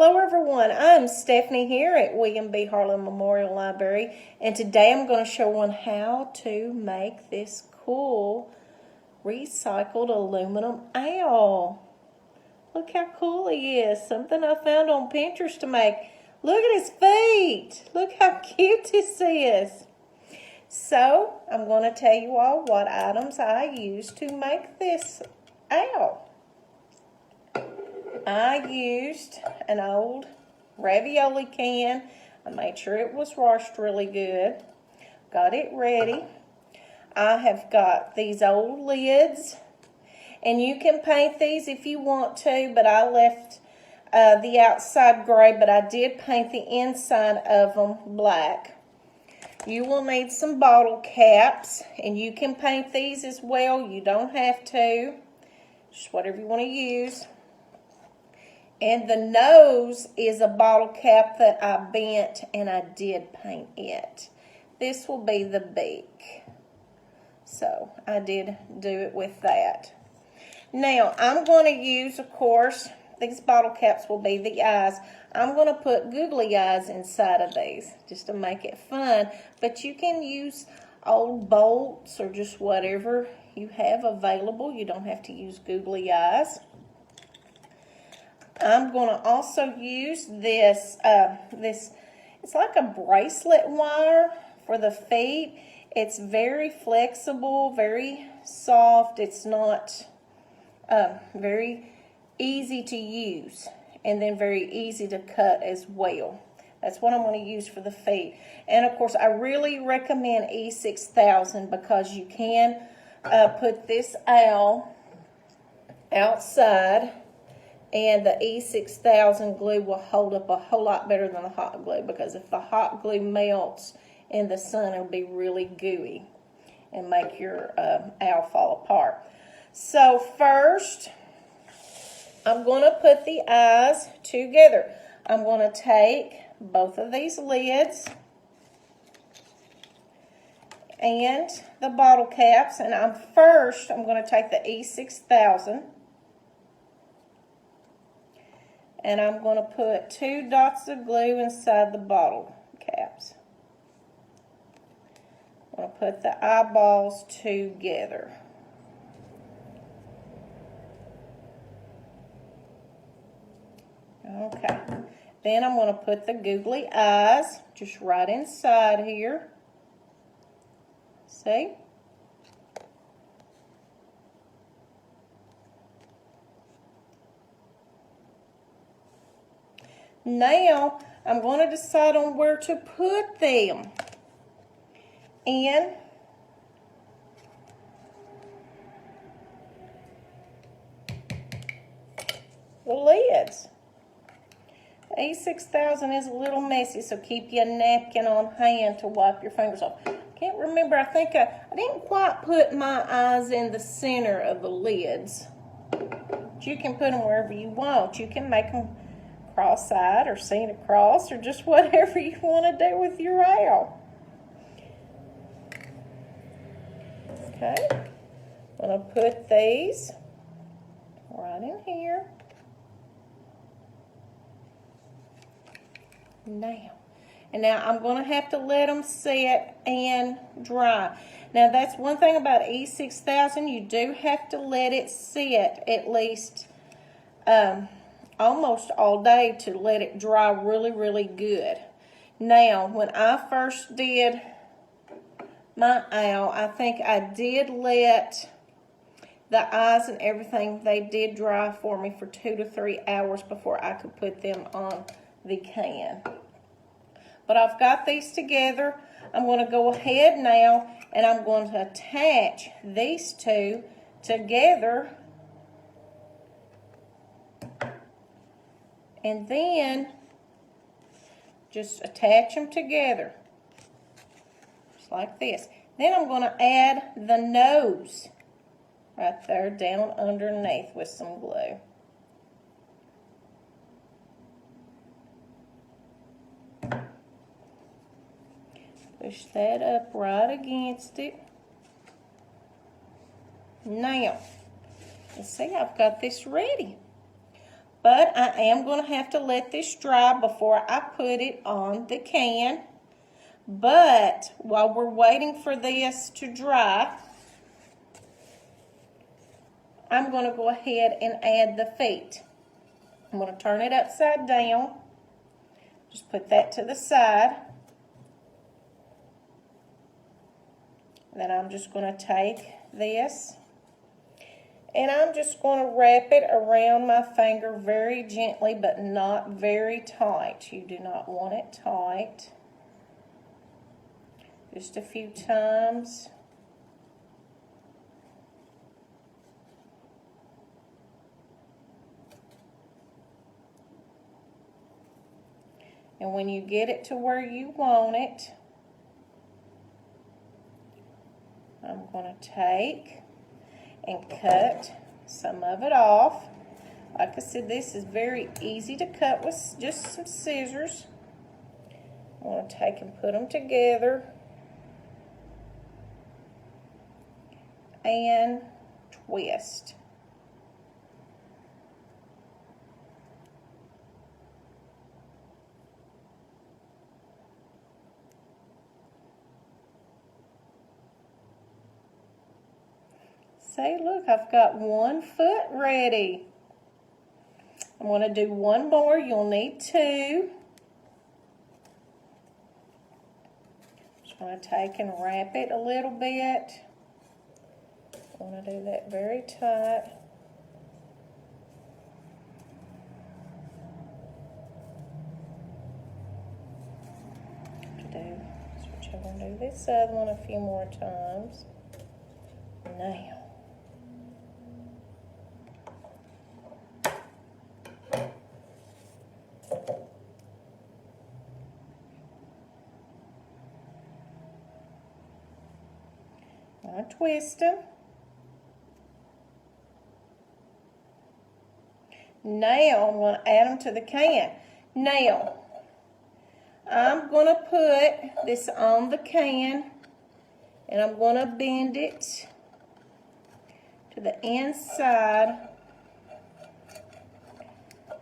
Hello everyone, I'm Stephanie here at William B. Harlan Memorial Library, and today I'm going to show one how to make this cool recycled aluminum owl. Look how cool he is, something I found on Pinterest to make. Look at his feet, look how cute this is. So I'm going to tell you all what items I used to make this owl. I used an old ravioli can. I made sure it was washed really good. Got it ready. I have got these old lids. And you can paint these if you want to, but I left the outside gray, but I did paint the inside of them black. You will need some bottle caps, and you can paint these as well. You don't have to. Just whatever you want to use. And the nose is a bottle cap that I bent, and I did paint it. This will be the beak. So I did do it with that. Now I'm going to use, of course, these bottle caps will be the eyes. I'm going to put googly eyes inside of these just to make it fun. But you can use old bolts or just whatever you have available. You don't have to use googly eyes. I'm going to also use this, it's like a bracelet wire for the feet. It's very flexible, very soft. It's not very easy to use, and then very easy to cut as well. That's what I'm going to use for the feet. And of course, I really recommend E6000 because you can put this owl outside, and the E6000 glue will hold up a whole lot better than the hot glue, because if the hot glue melts in the sun, it'll be really gooey and make your owl fall apart. So first, I'm going to put the eyes together. I'm going to take both of these lids and the bottle caps, and I'm going to take the E6000, and I'm going to put 2 dots of glue inside the bottle caps. I'm going to put the eyeballs together. Okay. Then I'm going to put the googly eyes just right inside here. See? Now, I'm going to decide on where to put them. And the lids. E6000 is a little messy, so keep your napkin on hand to wipe your fingers off. Can't remember, I think I didn't quite put my eyes in the center of the lids. But you can put them wherever you want. You can make them cross-eyed or seen across, or just whatever you want to do with your owl. Okay, I'm going to put these right in here. Now I'm going to have to let them set and dry. Now that's one thing about E6000, you do have to let it sit at least almost all day to let it dry really, really good. Now, when I first did my owl, I think I did let the eyes and everything, they did dry for me for 2 to 3 hours before I could put them on the can. But I've got these together. I'm going to go ahead now and I'm going to attach these two together. And then just attach them together. Just like this. Then I'm going to add the nose right there down underneath with some glue. Push that up right against it. Now, you see I've got this ready. But I am going to have to let this dry before I put it on the can. But while we're waiting for this to dry, I'm going to go ahead and add the feet. I'm going to turn it upside down. Just put that to the side. Then I'm just going to take this and I'm just going to wrap it around my finger very gently, but not very tight. You do not want it tight. Just a few times. And when you get it to where you want it, I'm going to take and cut some of it off. Like I said, this is very easy to cut with just some scissors. I'm going to take and put them together and twist. See, look, I've got one foot ready. I'm going to do one more. You'll need two. Just going to take and wrap it a little bit. I want to do that very tight. Switch over and do this other one a few more times. Now. I twist them. Now I'm going to add them to the can. Now I'm going to put this on the can and I'm going to bend it to the inside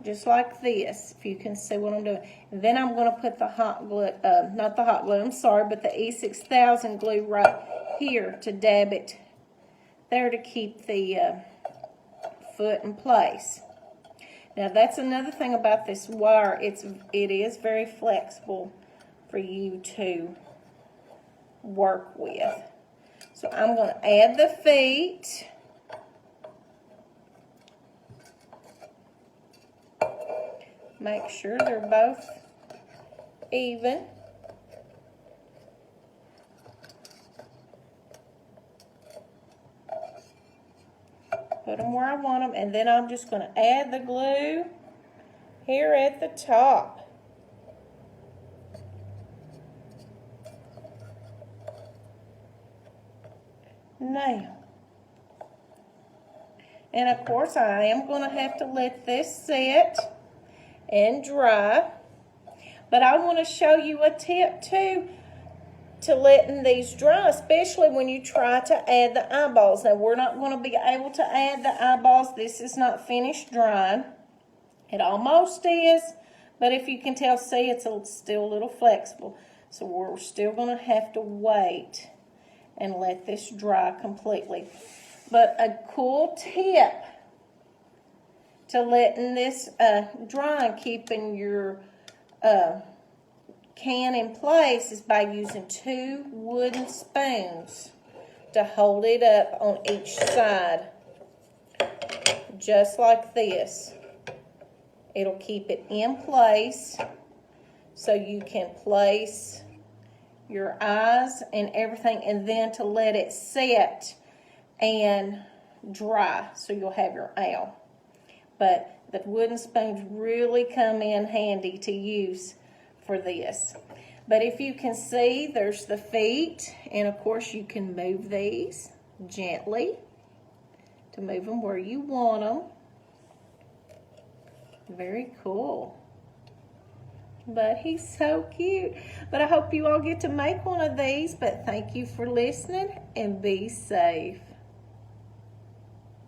just like this, if you can see what I'm doing. And then I'm going to put the hot glue, not the hot glue, I'm sorry, but the E6000 glue right here to dab it there to keep the foot in place. Now that's another thing about this wire, it is very flexible for you to work with. So I'm going to add the feet. Make sure they're both even. Put them where I want them, and then I'm just going to add the glue here at the top. Now, and of course I am going to have to let this sit and dry, but I want to show you a tip too to letting these dry, especially when you try to add the eyeballs. Now we're not going to be able to add the eyeballs. This is not finished drying. It almost is, but if you can tell, see, it's still a little flexible. So we're still going to have to wait and let this dry completely. But a cool tip to letting this dry and keeping your can in place is by using 2 wooden spoons to hold it up on each side, just like this. It'll keep it in place so you can place your eyes and everything, and then to let it set and dry so you'll have your owl. But the wooden spoons really come in handy to use for this. But if you can see, there's the feet, and of course you can move these gently to move them where you want them. Very cool. But he's so cute. But I hope you all get to make one of these. But thank you for listening, and be safe.